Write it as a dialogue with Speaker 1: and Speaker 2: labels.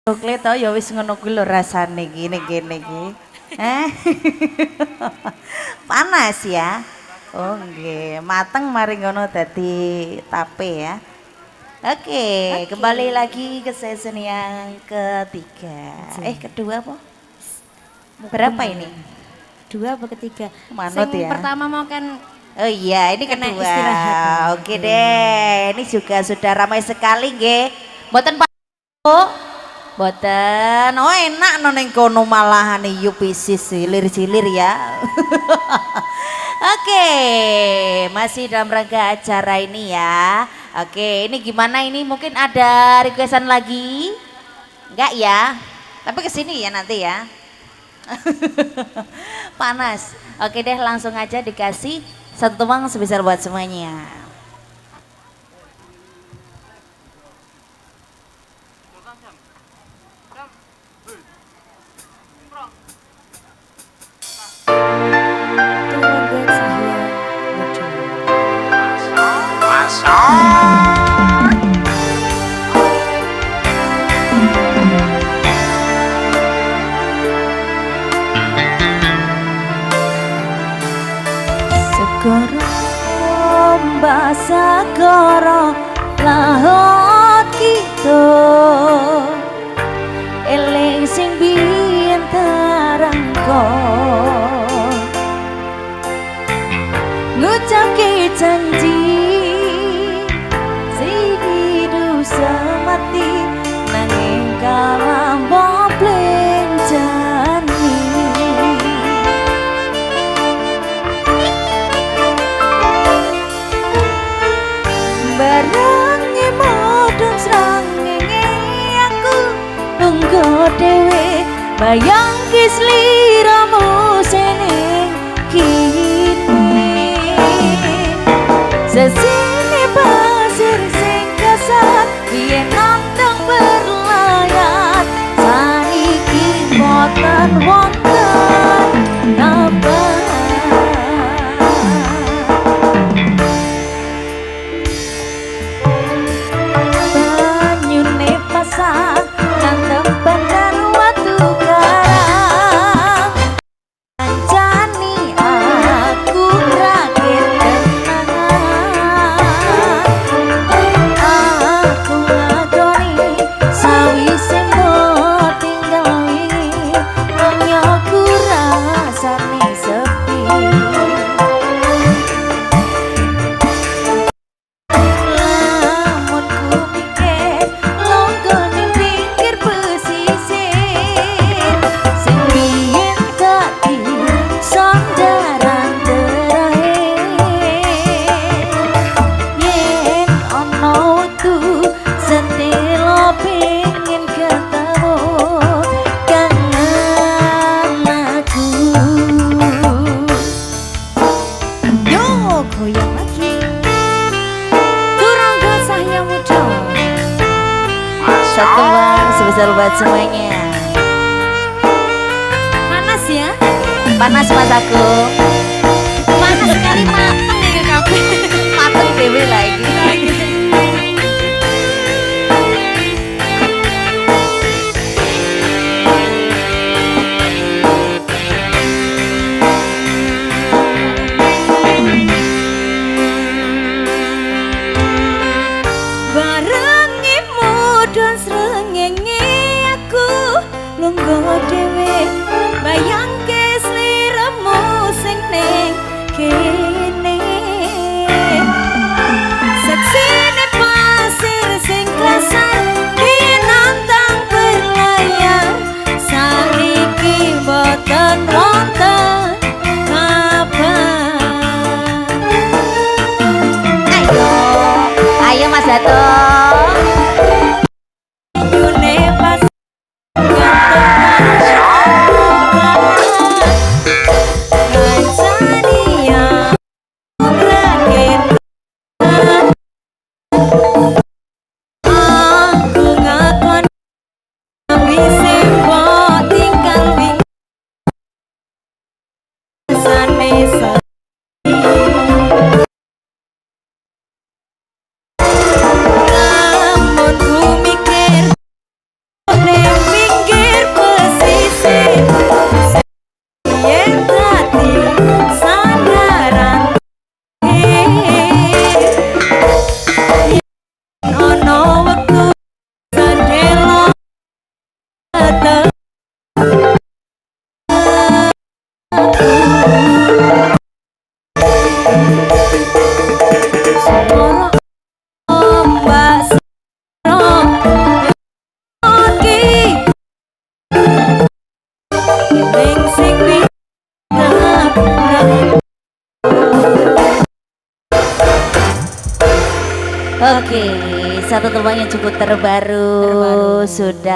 Speaker 1: Coklat tau ya wis ngono kuwi lho rasane gini gini iki. Eh. Panas ya. Oh nggih, mateng mari ngono dadi tape ya. Oke, kembali lagi ke season yang ketiga. Kedua apa? Berapa ini?
Speaker 2: Dua apa ketiga?
Speaker 1: Manut ya.
Speaker 2: Pertama mau kan.
Speaker 1: Oh iya, ini
Speaker 2: Kena
Speaker 1: kedua.
Speaker 2: istirahat.
Speaker 1: Oke deh, ini juga sudah ramai sekali nggih. Mboten Pak. Oh, mboten. Oh enak no ning kono malahan UPC silir-silir ya. Oke, masih dalam rangka acara ini ya. Oke, ini gimana ini? Mungkin ada requestan lagi? Enggak ya? Tapi kesini ya nanti ya. Panas. Oke deh, langsung aja dikasih satu tuang sebesar buat semuanya. Segara mbak segara lahot kita eling sing biyen terangko ngucapke janji sing hidup semati nanging kalah bobleng jani barange modon srangenge aku tunggu dewe bayang sliramu seneng kini sesine pasir sing kasar biyen nantang berlayar saiki boten wonten kabar banyune pasar nantang bandar watu karang kancani aku rakit kenangan aku ngagoni sawi sing mbok tinggal wingi hanya aku rasane sepi lamun ku mikir longgo ning pinggir pesisir sing biyen dadi sandaran terakhir yen ana wektu setelo pengin ketemu kangen aku yo goyang lagi kurang basah yang muda satu bang sebesar buat semuanya
Speaker 2: Panas ya?
Speaker 1: panas mas aku
Speaker 2: Panas sekali mateng ya kabeh.
Speaker 1: mateng dewe lagi barengi mudhun srengenge aku lungguh dhewe bayangke sliramu sing ning kene saksine pasir sing kasar nantang berlayar saiki boten wonten kabar ayo ayo Mas Dato Oke, satu teman yang cukup terbaru. Sudah